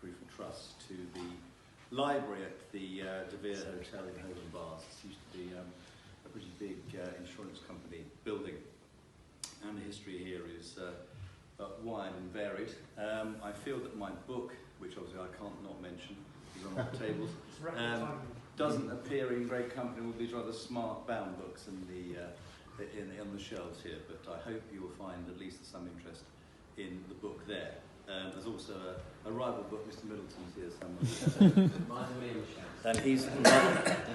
Proof of Trust to the library at the De Vere Hotel in Holborn Bars. This used to be a pretty big insurance company building, and the history here is wide and varied. I feel that my book, which obviously I can't not mention, is on the tables, doesn't appear in great company with these rather smart bound books on the shelves here, but I hope you will find at least some interest in the book there. There's also a rival book, Mr. Middleton's here somewhere. And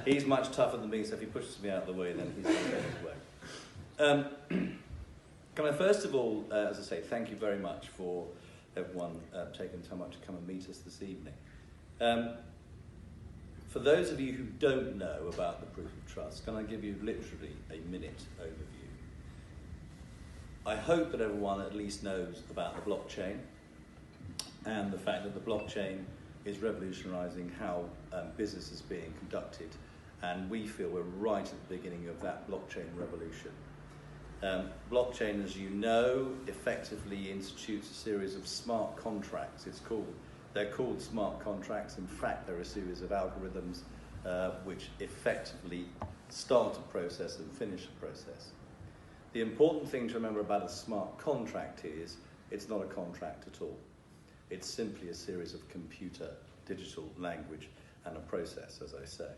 he's much tougher than me, so if he pushes me out of the way, then he's going to go his way. Can I first of all, as I say, thank you very much for everyone taking time out to come and meet us this evening. For those of you who don't know about the Proof of Trust, can I give you literally a minute overview? I hope that everyone at least knows about the blockchain and the fact that the blockchain is revolutionising how business is being conducted, and we feel we're right at the beginning of that blockchain revolution. Blockchain, as you know, effectively institutes a series of smart contracts. They're called smart contracts. In fact, they're a series of algorithms which effectively start a process and finish a process. The important thing to remember about a smart contract is it's not a contract at all. It's simply a series of computer, digital language and a process, as I say.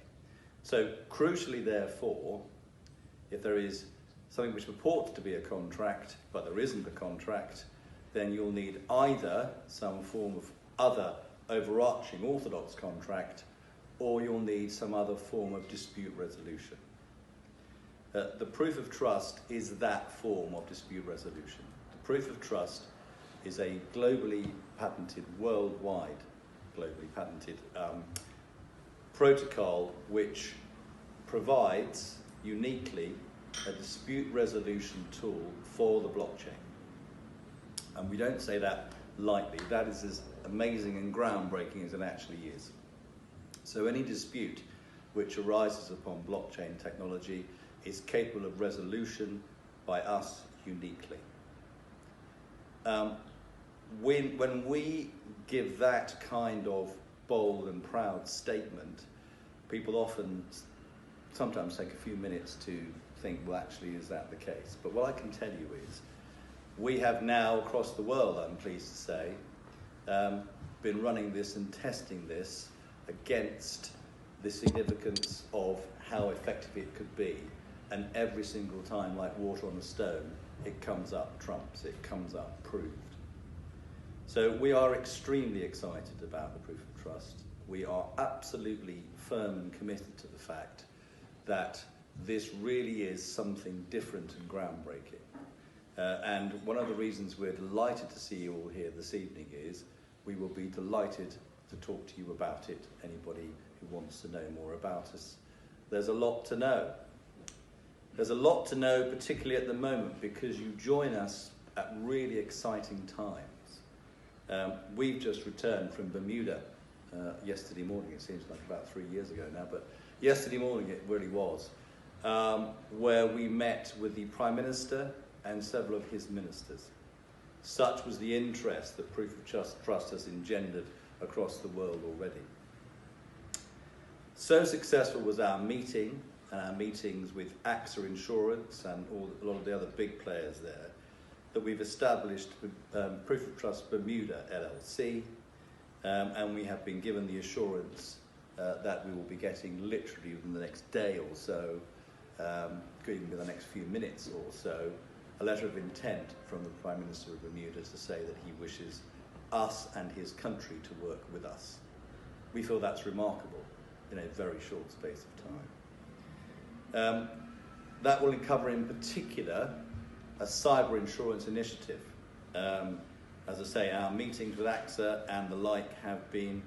So crucially, therefore, if there is something which purports to be a contract, but there isn't a contract, then you'll need either some form of other overarching orthodox contract, or you'll need some other form of dispute resolution. The Proof of Trust is that form of dispute resolution. The Proof of Trust is a globally patented, worldwide globally patented protocol which provides uniquely a dispute resolution tool for the blockchain. And we don't say that lightly. That is as amazing and groundbreaking as it actually is. So any dispute which arises upon blockchain technology is capable of resolution by us uniquely. When we give that kind of bold and proud statement, people sometimes take a few minutes to think, well, actually, is that the case? But what I can tell you is, we have now, across the world, I'm pleased to say, been running this and testing this against the significance of how effective it could be. And every single time, like water on a stone, it comes up trumps, it comes up proved. So we are extremely excited about the Proof of Trust. We are absolutely firm and committed to the fact that this really is something different and groundbreaking. And one of the reasons we're delighted to see you all here this evening is we will be delighted to talk to you about it, anybody who wants to know more about us. There's a lot to know. There's a lot to know, particularly at the moment, because you join us at really exciting times. We've just returned from Bermuda yesterday morning. It seems like about 3 years ago now, but yesterday morning it really was, where we met with the Prime Minister and several of his ministers. Such was the interest that Proof of Trust has engendered across the world already. So successful was our meeting and our meetings with AXA Insurance and a lot of the other big players there, that we've established Proof of Trust Bermuda LLC, and we have been given the assurance that we will be getting literally within the next day or so, even in the next few minutes or so, a letter of intent from the Prime Minister of Bermuda to say that he wishes us and his country to work with us. We feel that's remarkable in a very short space of time. That will cover in particular a cyber insurance initiative. As I say, our meetings with AXA and the like have been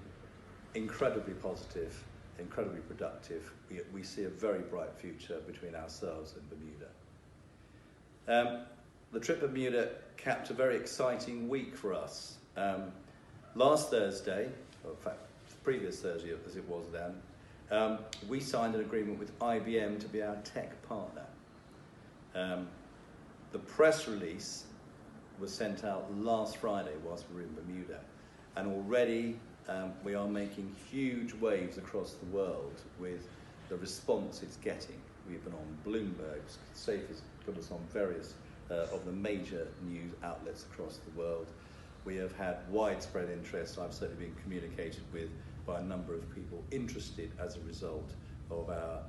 incredibly positive, incredibly productive. We see a very bright future between ourselves and Bermuda. The trip to Bermuda capped a very exciting week for us. Last Thursday, or in fact, previous Thursday as it was then, we signed an agreement with IBM to be our tech partner. The press release was sent out last Friday whilst we were in Bermuda, and already we are making huge waves across the world with the response it's getting. We've been on Bloomberg, SAFE has put us on various of the major news outlets across the world. We have had widespread interest. I've certainly been communicated with by a number of people interested as a result of our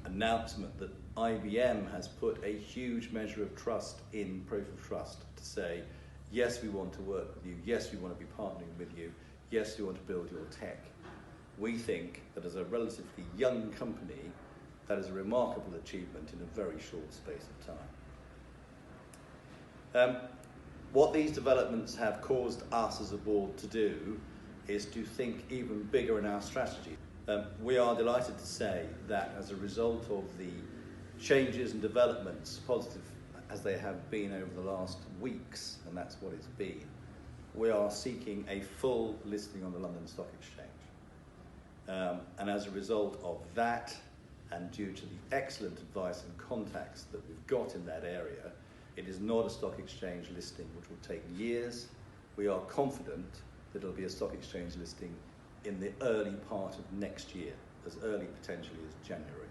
announcement that IBM has put a huge measure of trust in Proof of Trust to say, yes, we want to work with you, yes, we want to be partnering with you, yes, we want to build your tech. We think that as a relatively young company, that is a remarkable achievement in a very short space of time. What these developments have caused us as a board to do is to think even bigger in our strategy. We are delighted to say that as a result of the changes and developments, positive as they have been over the last weeks, and that's what it's been, we are seeking a full listing on the London Stock Exchange. And as a result of that, and due to the excellent advice and contacts that we've got in that area, it is not a stock exchange listing which will take years. We are confident that it'll be a stock exchange listing in the early part of next year, as early potentially as January.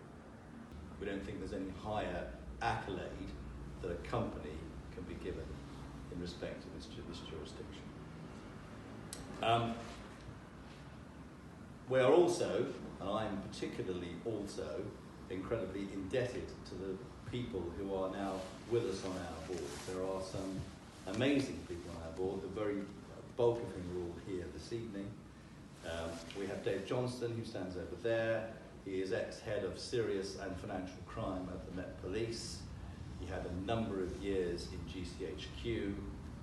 We don't think there's any higher accolade that a company can be given in respect to this jurisdiction. We are also, and I'm particularly also, incredibly indebted to the people who are now with us on our board. There are some amazing people on our board, the very bulk of whom are all here this evening. We have Dave Johnston, who stands over there. He is ex-head of serious and financial crime at the Met Police. He had a number of years in GCHQ.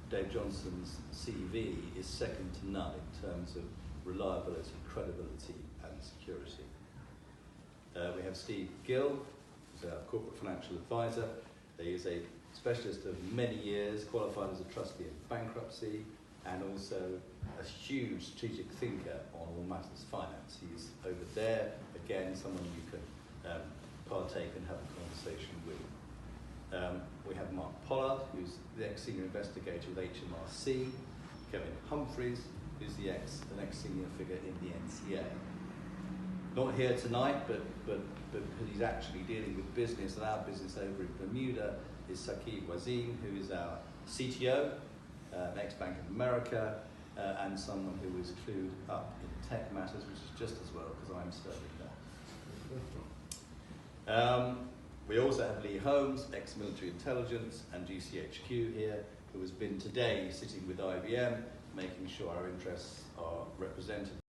Dave Johnston's CV is second to none in terms of reliability, credibility, and security. We have Steve Gill, who's our corporate financial advisor. He is a specialist of many years, qualified as a trustee in bankruptcy, and also a huge strategic thinker on all matters finance. He's over there, again, someone you can partake and have a conversation with. We have Mark Pollard, who's the ex-senior investigator with HMRC, Kevin Humphreys, who's the ex-senior figure in the NCA. Not here tonight, but because he's actually dealing with business, and our business over in Bermuda is Saqib Wazim, who is our CTO, ex-Bank of America, and someone who is clued up in tech matters, which is just as well, because I'm certainly not. We also have Lee Holmes, ex-military intelligence and GCHQ here, who has been today sitting with IBM, making sure our interests are represented